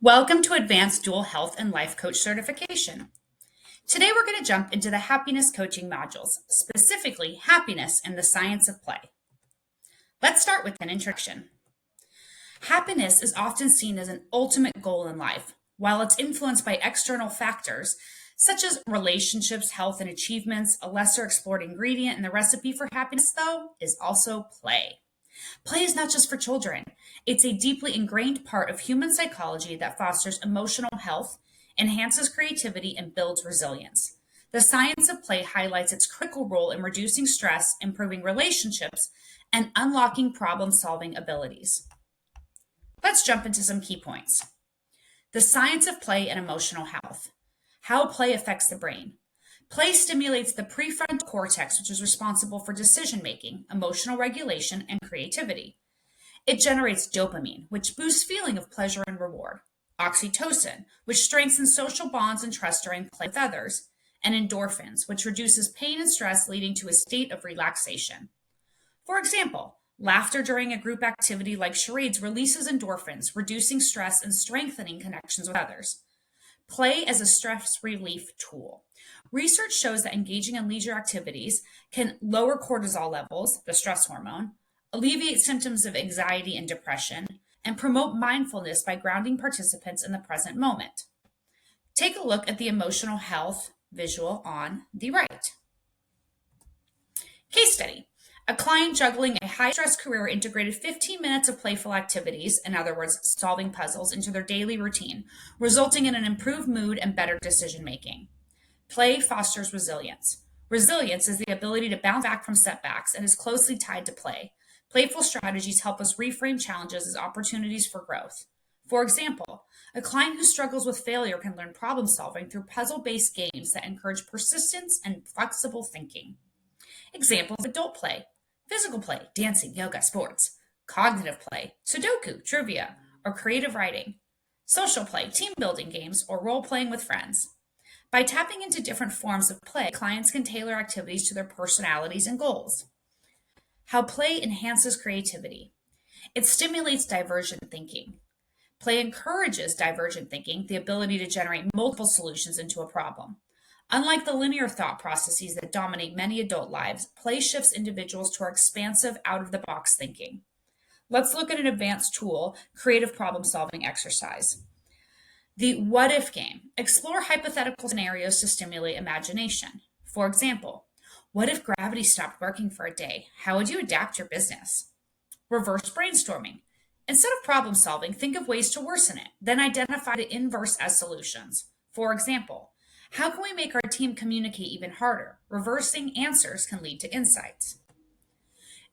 Welcome to Advanced Dual Health and Life Coach Certification. Today we're going to jump into the happiness coaching modules, specifically happiness and the science of play. Let's start with an introduction. Happiness is often seen as an ultimate goal in life, while it's influenced by external factors such as relationships, health, and achievements. A lesser explored ingredient in the recipe for happiness, though, is also play. Play is not just for children. It's a deeply ingrained part of human psychology that fosters emotional health, enhances creativity, and builds resilience. The science of play highlights its critical role in reducing stress, improving relationships, and unlocking problem-solving abilities. Let's jump into some key points. The science of play and emotional health. How play affects the brain. Play stimulates the prefrontal cortex, which is responsible for decision-making, emotional regulation, and creativity. It generates dopamine, which boosts feeling of pleasure and reward, oxytocin, which strengthens social bonds and trust during play with others, and endorphins, which reduces pain and stress, leading to a state of relaxation. For example, laughter during a group activity like charades releases endorphins, reducing stress and strengthening connections with others. Play as a stress relief tool. Research shows that engaging in leisure activities can lower cortisol levels, the stress hormone, alleviate symptoms of anxiety and depression, and promote mindfulness by grounding participants in the present moment. Take a look at the emotional health visual on the right. Case study. A client juggling a high-stress career integrated 15 minutes of playful activities, in other words, solving puzzles, into their daily routine, resulting in an improved mood and better decision-making. Play fosters resilience. Resilience is the ability to bounce back from setbacks and is closely tied to play. Playful strategies help us reframe challenges as opportunities for growth. For example, a client who struggles with failure can learn problem-solving through puzzle-based games that encourage persistence and flexible thinking. Examples of adult play: physical play, dancing, yoga, sports; cognitive play, Sudoku, trivia, or creative writing; social play, team building games, or role-playing with friends. By tapping into different forms of play, clients can tailor activities to their personalities and goals. How play enhances creativity. It stimulates divergent thinking. Play encourages divergent thinking, the ability to generate multiple solutions into a problem. Unlike the linear thought processes that dominate many adult lives, play shifts individuals to our expansive, out-of-the-box thinking. Let's look at an advanced tool, creative problem-solving exercise. The what if game. Explore hypothetical scenarios to stimulate imagination. For example, what if gravity stopped working for a day? How would you adapt your business? Reverse brainstorming. Instead of problem solving, think of ways to worsen it, then identify the inverse as solutions. For example, how can we make our team communicate even harder? Reversing answers can lead to insights.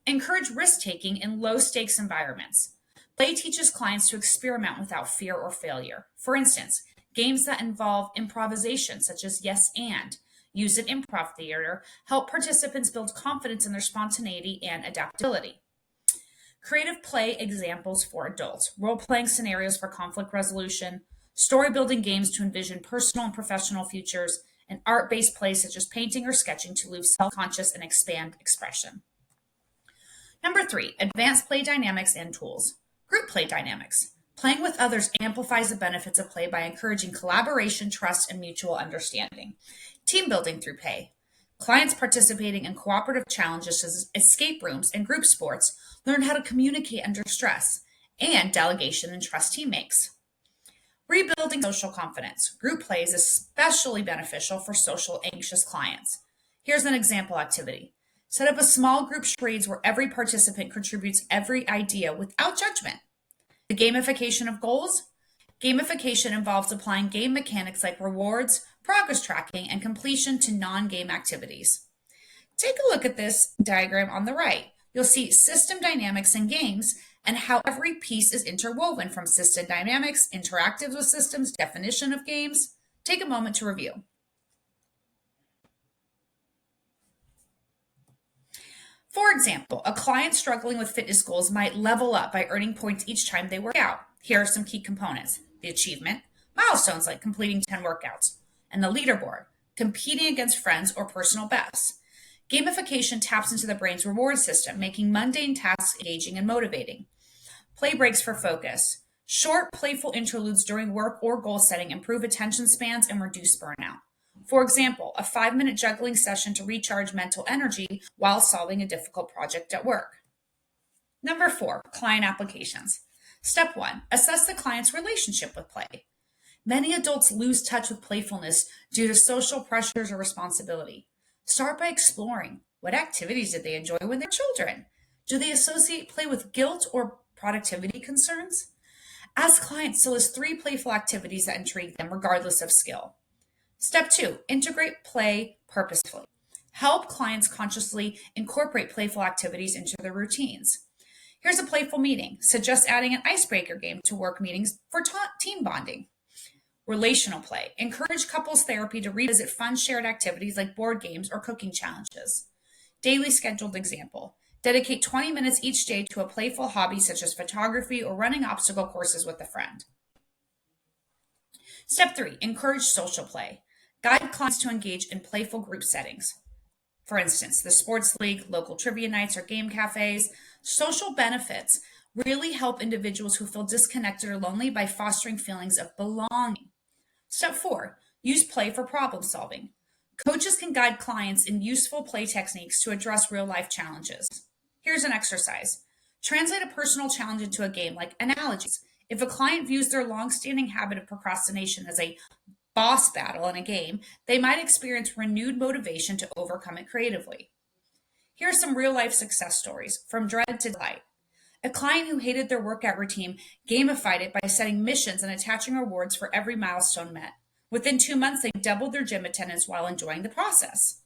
Encourage risk-taking in low-stakes environments. Play teaches clients to experiment without fear or failure. For instance, games that involve improvisation, such as yes and, used in improv theater, help participants build confidence in their spontaneity and adaptability. Creative play examples for adults: role-playing scenarios for conflict resolution, story-building games to envision personal and professional futures, and art-based plays such as painting or sketching to leave self-conscious and expand expression. Number 3, advanced play dynamics and tools. Group play dynamics. Playing with others amplifies the benefits of play by encouraging collaboration, trust, and mutual understanding. Team building through play. Clients participating in cooperative challenges such as escape rooms and group sports learn how to communicate under stress, and delegation and trust teammates. Rebuilding social confidence. Group play is especially beneficial for social anxious clients. Here's an example activity. Set up a small group charades where every participant contributes every idea without judgment. The gamification of goals. Gamification involves applying game mechanics like rewards, progress tracking, and completion to non-game activities. Take a look at this diagram on the right. You'll see system dynamics in games and how every piece is interwoven, from system dynamics, interactives with systems, definition of games. Take a moment to review. For example, a client struggling with fitness goals might level up by earning points each time they work out. Here are some key components: the achievement, milestones like completing 10 workouts, and the leaderboard, competing against friends or personal bests. Gamification taps into the brain's reward system, making mundane tasks engaging and motivating. Play breaks for focus. Short, playful interludes during work or goal setting improve attention spans and reduce burnout. For example, a 5-minute juggling session to recharge mental energy while solving a difficult project at work. Number 4, client applications. Step 1, assess the client's relationship with play. Many adults lose touch with playfulness due to social pressures or responsibility. Start by exploring what activities did they enjoy when they were children? Do they associate play with guilt or productivity concerns? Ask clients to list 3 playful activities that intrigue them, regardless of skill. Step 2, integrate play purposefully. Help clients consciously incorporate playful activities into their routines. Here's a playful meeting. Suggest adding an icebreaker game to work meetings for team bonding. Relational play. Encourage couples therapy to revisit fun shared activities like board games or cooking challenges. Daily scheduled example. Dedicate 20 minutes each day to a playful hobby such as photography or running obstacle courses with a friend. Step 3, encourage social play. Guide clients to engage in playful group settings. For instance, the sports league, local trivia nights, or game cafes. Social benefits really help individuals who feel disconnected or lonely by fostering feelings of belonging. Step 4, use play for problem solving. Coaches can guide clients in useful play techniques to address real-life challenges. Here's an exercise. Translate a personal challenge into a game, like analogies. If a client views their long-standing habit of procrastination as a boss battle in a game, they might experience renewed motivation to overcome it creatively. Here are some real-life success stories, from dread to delight. A client who hated their workout routine gamified it by setting missions and attaching rewards for every milestone met. Within 2 months, they doubled their gym attendance while enjoying the process.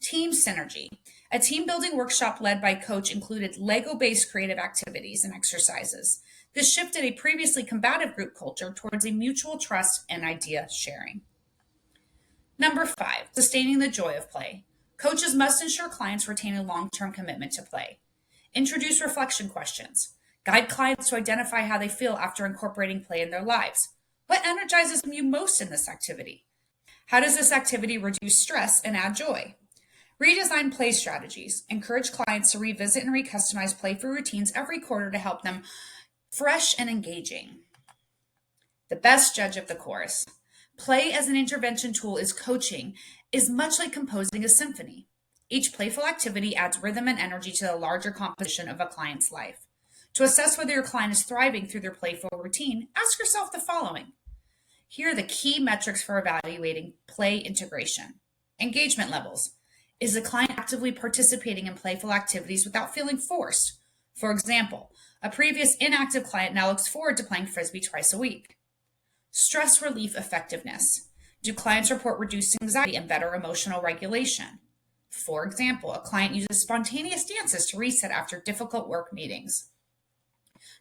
Team synergy. A team building workshop led by a coach included Lego-based creative activities and exercises. This shifted a previously combative group culture towards a mutual trust and idea sharing. Number 5, sustaining the joy of play. Coaches must ensure clients retain a long-term commitment to play. Introduce reflection questions. Guide clients to identify how they feel after incorporating play in their lives. What energizes you most in this activity? How does this activity reduce stress and add joy? Redesign play strategies. Encourage clients to revisit and recustomize playful routines every quarter to help them fresh and engaging. The best judge of the course. Play as an intervention tool is coaching is much like composing a symphony. Each playful activity adds rhythm and energy to the larger composition of a client's life. To assess whether your client is thriving through their playful routine, ask yourself the following. Here are the key metrics for evaluating play integration. Engagement levels. Is the client actively participating in playful activities without feeling forced? For example, a previous inactive client now looks forward to playing Frisbee twice a week. Stress relief effectiveness. Do clients report reduced anxiety and better emotional regulation? For example, a client uses spontaneous dances to reset after difficult work meetings.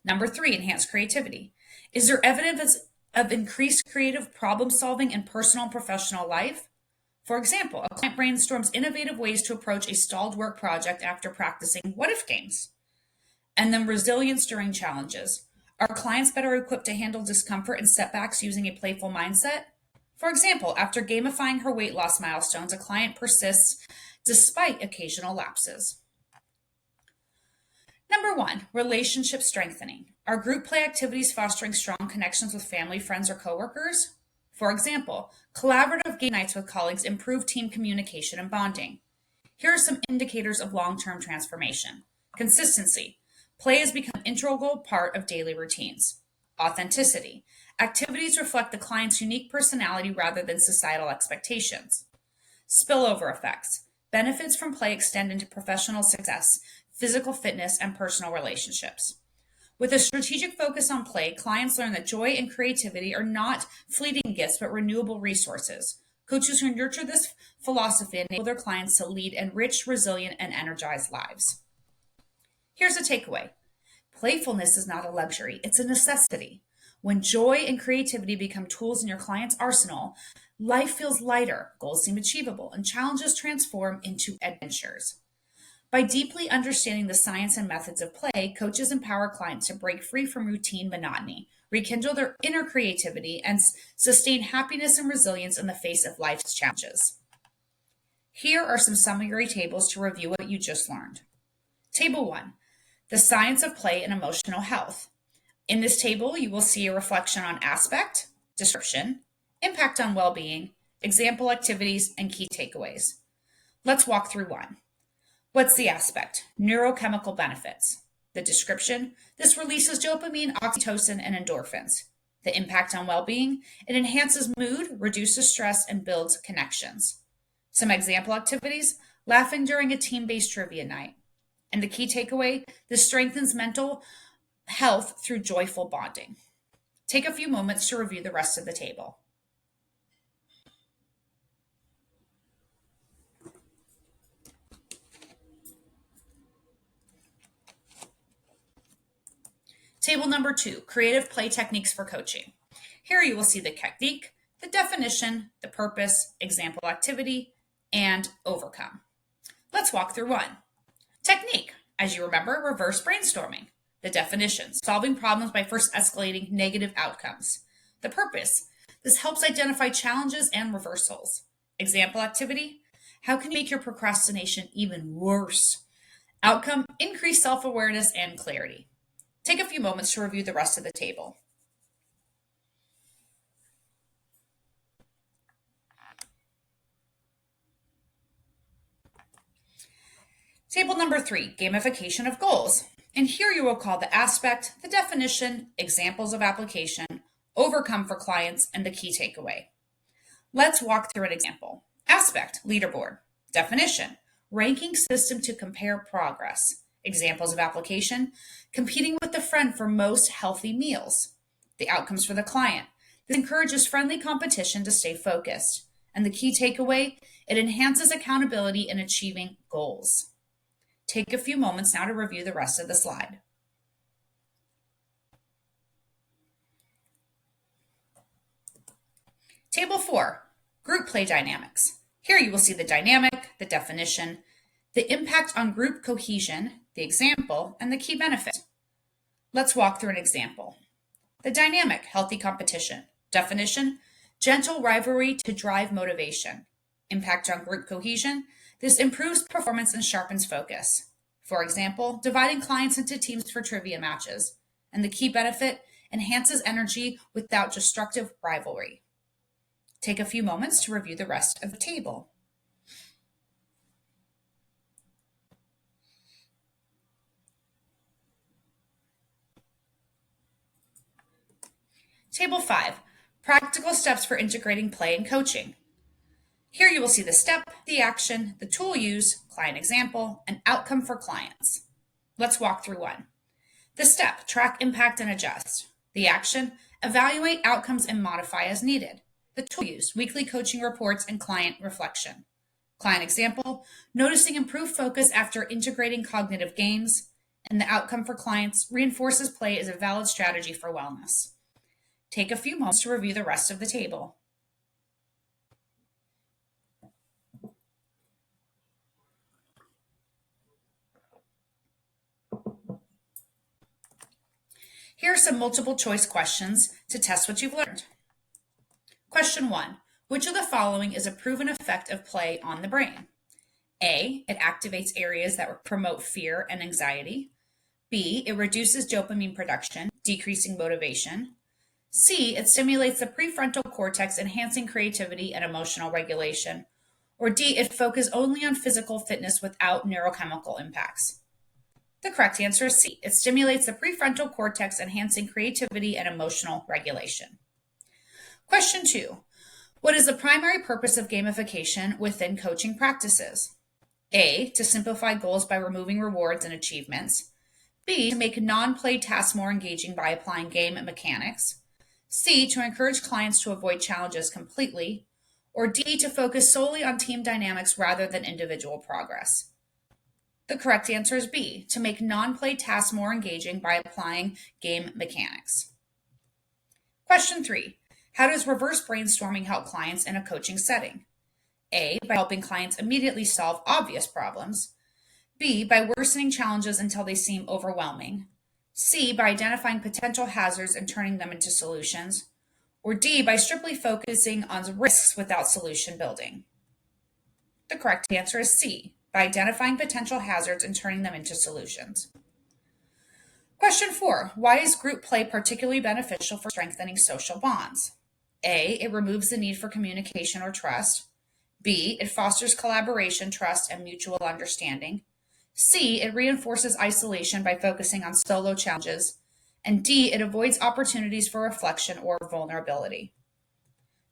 Number 3, enhance creativity. Is there evidence of increased creative problem solving in personal and professional life? For example, a client brainstorms innovative ways to approach a stalled work project after practicing what-if games. And then resilience during challenges. Are clients better equipped to handle discomfort and setbacks using a playful mindset? For example, after gamifying her weight loss milestones, a client persists despite occasional lapses. Number 1, relationship strengthening. Are group play activities fostering strong connections with family, friends, or coworkers? For example, collaborative game nights with colleagues improve team communication and bonding. Here are some indicators of long-term transformation. Consistency. Play has become an integral part of daily routines. Authenticity. Activities reflect the client's unique personality rather than societal expectations. Spillover effects. Benefits from play extend into professional success, physical fitness, and personal relationships. With a strategic focus on play, clients learn that joy and creativity are not fleeting gifts but renewable resources. Coaches who nurture this philosophy enable their clients to lead enriched, resilient, and energized lives. Here's a takeaway. Playfulness is not a luxury, it's a necessity. When joy and creativity become tools in your client's arsenal, life feels lighter, goals seem achievable, and challenges transform into adventures. By deeply understanding the science and methods of play, coaches empower clients to break free from routine monotony, rekindle their inner creativity, and sustain happiness and resilience in the face of life's challenges. Here are some summary tables to review what you just learned. Table 1, the science of play and emotional health. In this table, you will see a reflection on aspect, description, impact on well-being, example activities, and key takeaways. Let's walk through one. What's the aspect? Neurochemical benefits. The description, this releases dopamine, oxytocin, and endorphins. The impact on well-being, it enhances mood, reduces stress, and builds connections. Some example activities, laughing during a team-based trivia night. And the key takeaway, this strengthens mental health through joyful bonding. Take a few moments to review the rest of the table. Table number 2, creative play techniques for coaching. Here you will see the technique, the definition, the purpose, example activity, and overcome. Let's walk through one. Technique, as you remember, reverse brainstorming. The definition, solving problems by first escalating negative outcomes. The purpose, this helps identify challenges and reversals. Example activity, how can you make your procrastination even worse? Outcome, increase self-awareness and clarity. Take a few moments to review the rest of the table. Table number 3, gamification of goals. And here you will call the aspect, the definition, examples of application, overcome for clients, and the key takeaway. Let's walk through an example. Aspect, leaderboard. Definition, ranking system to compare progress. Examples of application, competing with a friend for most healthy meals. The outcomes for the client, this encourages friendly competition to stay focused. And the key takeaway, it enhances accountability in achieving goals. Take a few moments now to review the rest of the slide. Table 4, group play dynamics. Here you will see the dynamic, the definition, the impact on group cohesion, the example, and the key benefit. Let's walk through an example. The dynamic, healthy competition. Definition, gentle rivalry to drive motivation. Impact on group cohesion, this improves performance and sharpens focus. For example, dividing clients into teams for trivia matches. And the key benefit, enhances energy without destructive rivalry. Take a few moments to review the rest of the table. Table 5, practical steps for integrating play and coaching. Here you will see the step, the action, the tool used, client example, and outcome for clients. Let's walk through one. The step, track impact and adjust. The action, evaluate outcomes and modify as needed. The tool used, weekly coaching reports and client reflection. Client example, noticing improved focus after integrating cognitive games. And the outcome for clients, reinforces play as a valid strategy for wellness. Take a few moments to review the rest of the table. Here are some multiple choice questions to test what you've learned. Question 1. Which of the following is a proven effect of play on the brain? A. It activates areas that promote fear and anxiety. B. It reduces dopamine production, decreasing motivation. C. It stimulates the prefrontal cortex, enhancing creativity and emotional regulation. Or D. It focuses only on physical fitness without neurochemical impacts. The correct answer is C. It stimulates the prefrontal cortex, enhancing creativity and emotional regulation. Question 2. What is the primary purpose of gamification within coaching practices? A. To simplify goals by removing rewards and achievements. B. To make non-play tasks more engaging by applying game mechanics. C. To encourage clients to avoid challenges completely. Or D. To focus solely on team dynamics rather than individual progress. The correct answer is B. To make non-play tasks more engaging by applying game mechanics. Question 3. How does reverse brainstorming help clients in a coaching setting? A. By helping clients immediately solve obvious problems. B. By worsening challenges until they seem overwhelming. C. By identifying potential hazards and turning them into solutions. Or D. By strictly focusing on risks without solution building. The correct answer is C. By identifying potential hazards and turning them into solutions. Question 4. Why is group play particularly beneficial for strengthening social bonds? A. It removes the need for communication or trust. B. It fosters collaboration, trust, and mutual understanding. C. It reinforces isolation by focusing on solo challenges. And D. It avoids opportunities for reflection or vulnerability.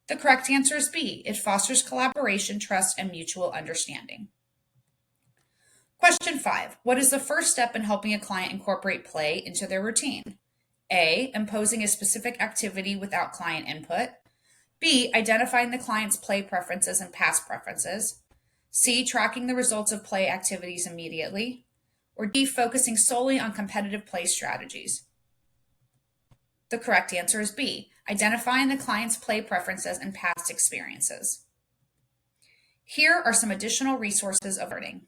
The correct answer is B. It fosters collaboration, trust, and mutual understanding. Question 5. What is the first step in helping a client incorporate play into their routine? A. Imposing a specific activity without client input. B. Identifying the client's play preferences and past preferences. C. Tracking the results of play activities immediately. Or D. Focusing solely on competitive play strategies. The correct answer is B. Identifying the client's play preferences and past experiences. Here are some additional resources of learning.